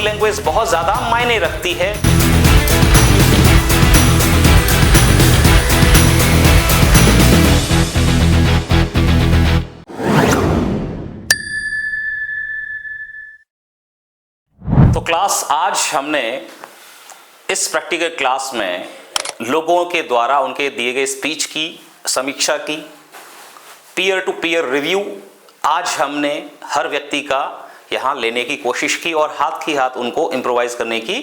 Body language बहुत ज्यादा मायने रखती है। तो क्लास, आज हमने इस प्रैक्टिकल क्लास में लोगों के द्वारा उनके दिए गए स्पीच की समीक्षा की, पीयर टू पीयर रिव्यू आज हमने हर व्यक्ति का यहाँ लेने की कोशिश की और हाथ ही हाथ उनको इम्प्रोवाइज करने की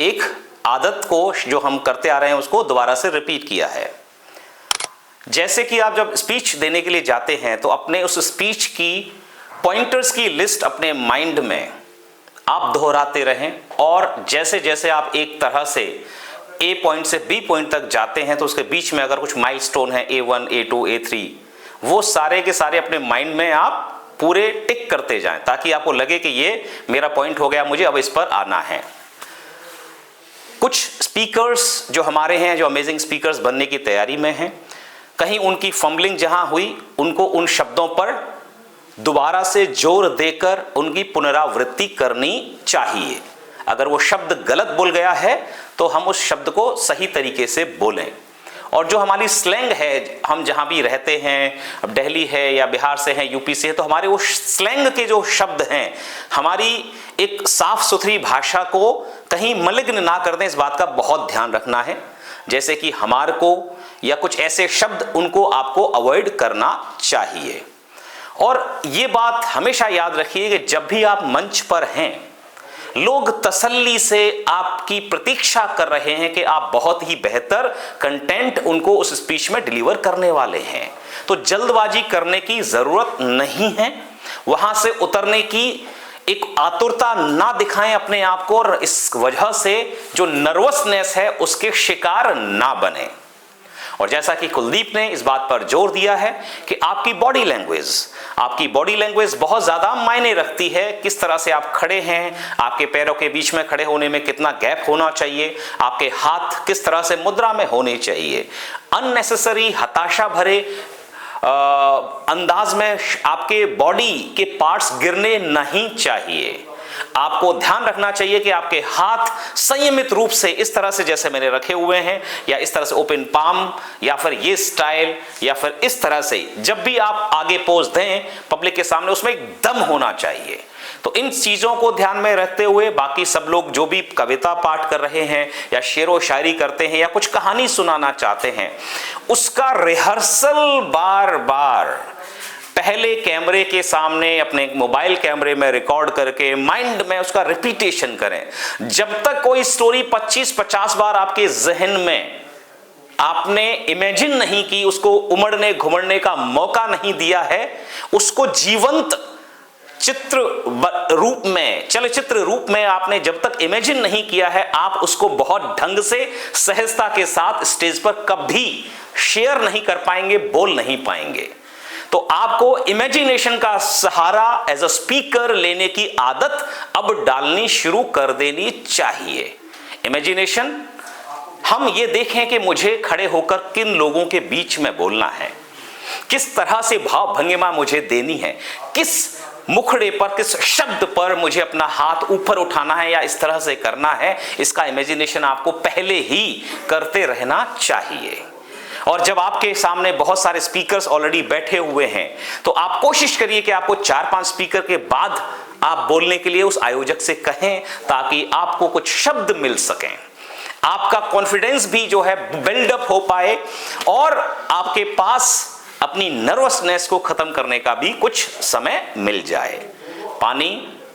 एक आदत को जो हम करते आ रहे हैं उसको दोबारा से रिपीट किया है। जैसे कि आप जब स्पीच देने के लिए जाते हैं तो अपने उस स्पीच की पॉइंटर्स की लिस्ट अपने माइंड में आप दोहराते रहें और जैसे जैसे आप एक तरह से ए पॉइंट से बी पॉइंट तक जाते हैं तो उसके बीच में अगर कुछ माइलस्टोन है A1, A2, A3, वो सारे के सारे अपने माइंड में आप पूरे टिक करते जाएं ताकि आपको लगे कि ये मेरा पॉइंट हो गया, मुझे अब इस पर आना है। कुछ स्पीकर्स जो हमारे हैं, जो अमेजिंग स्पीकर्स बनने की तैयारी में हैं, कहीं उनकी फंबलिंग जहां हुई उनको उन शब्दों पर दोबारा से जोर देकर उनकी पुनरावृत्ति करनी चाहिए। अगर वो शब्द गलत बोल गया है तो हम उस शब्द को सही तरीके से बोलें। और जो हमारी स्लैंग है, हम जहाँ भी रहते हैं, अब दिल्ली है या बिहार से हैं, यूपी से है, तो हमारे वो स्लैंग के जो शब्द हैं, हमारी एक साफ सुथरी भाषा को कहीं मलिग्न ना कर दें, इस बात का बहुत ध्यान रखना है। जैसे कि हमार को या कुछ ऐसे शब्द, उनको आपको अवॉइड करना चाहिए। और ये बात हमेशा याद रखिए कि जब भी आप मंच पर हैं, लोग तसल्ली से आपकी प्रतीक्षा कर रहे हैं कि आप बहुत ही बेहतर कंटेंट उनको उस स्पीच में डिलीवर करने वाले हैं। तो जल्दबाजी करने की जरूरत नहीं है, वहां से उतरने की एक आतुरता ना दिखाएं अपने आप को और इस वजह से जो नर्वसनेस है उसके शिकार ना बने। और जैसा कि कुलदीप ने इस बात पर जोर दिया है कि आपकी बॉडी लैंग्वेज बहुत ज्यादा मायने रखती है। किस तरह से आप खड़े हैं, आपके पैरों के बीच में खड़े होने में कितना गैप होना चाहिए, आपके हाथ किस तरह से मुद्रा में होने चाहिए। अननेसेसरी हताशा भरे अंदाज में आपके बॉडी के पार्ट्स गिरने नहीं चाहिए। आपको ध्यान रखना चाहिए कि आपके हाथ संयमित रूप से इस तरह से जैसे मैंने रखे हुए हैं, या इस तरह से ओपन पाम, या फिर ये स्टाइल, या फिर इस तरह से जब भी आप आगे पोज दें पब्लिक के सामने, उसमें एक दम होना चाहिए। तो इन चीजों को ध्यान में रखते हुए बाकी सब लोग जो भी कविता पाठ कर रहे हैं या शेरो शायरी करते हैं या कुछ कहानी सुनाना चाहते हैं, उसका रिहर्सल बार बार पहले कैमरे के सामने अपने मोबाइल कैमरे में रिकॉर्ड करके माइंड में उसका रिपीटेशन करें। जब तक कोई स्टोरी 25-50 बार आपके जहन में आपने इमेजिन नहीं की, उसको उमड़ने घुमड़ने का मौका नहीं दिया है, उसको जीवंत चलचित्र रूप में आपने जब तक इमेजिन नहीं किया है, आप उसको बहुत ढंग से सहजता के साथ स्टेज पर कभी शेयर नहीं कर पाएंगे, बोल नहीं पाएंगे। तो आपको इमेजिनेशन का सहारा एज अ स्पीकर लेने की आदत अब डालनी शुरू कर देनी चाहिए। इमेजिनेशन, हम ये देखें कि मुझे खड़े होकर किन लोगों के बीच में बोलना है, किस तरह से भाव भंगिमा मुझे देनी है, किस मुखड़े पर, किस शब्द पर मुझे अपना हाथ ऊपर उठाना है या इस तरह से करना है, इसका इमेजिनेशन आपको पहले ही करते रहना चाहिए। और जब आपके सामने बहुत सारे स्पीकर्स ऑलरेडी बैठे हुए हैं तो आप कोशिश करिए कि आपको 4-5 स्पीकर के बाद आप बोलने के लिए उस आयोजक से कहें, ताकि आपको कुछ शब्द मिल सकें, आपका कॉन्फिडेंस भी जो है बिल्डअप हो पाए और आपके पास अपनी नर्वसनेस को खत्म करने का भी कुछ समय मिल जाए। पानी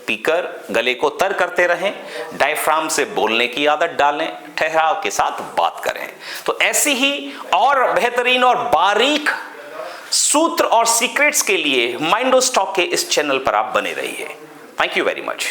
पीकर गले को तर करते रहें, डायफ्राम से बोलने की आदत डालें, ठहराव के साथ बात करें। तो ऐसी ही और बेहतरीन और बारीक सूत्र और सीक्रेट्स के लिए माइंडोस्टॉक के इस चैनल पर आप बने रहिए। Thank you very much.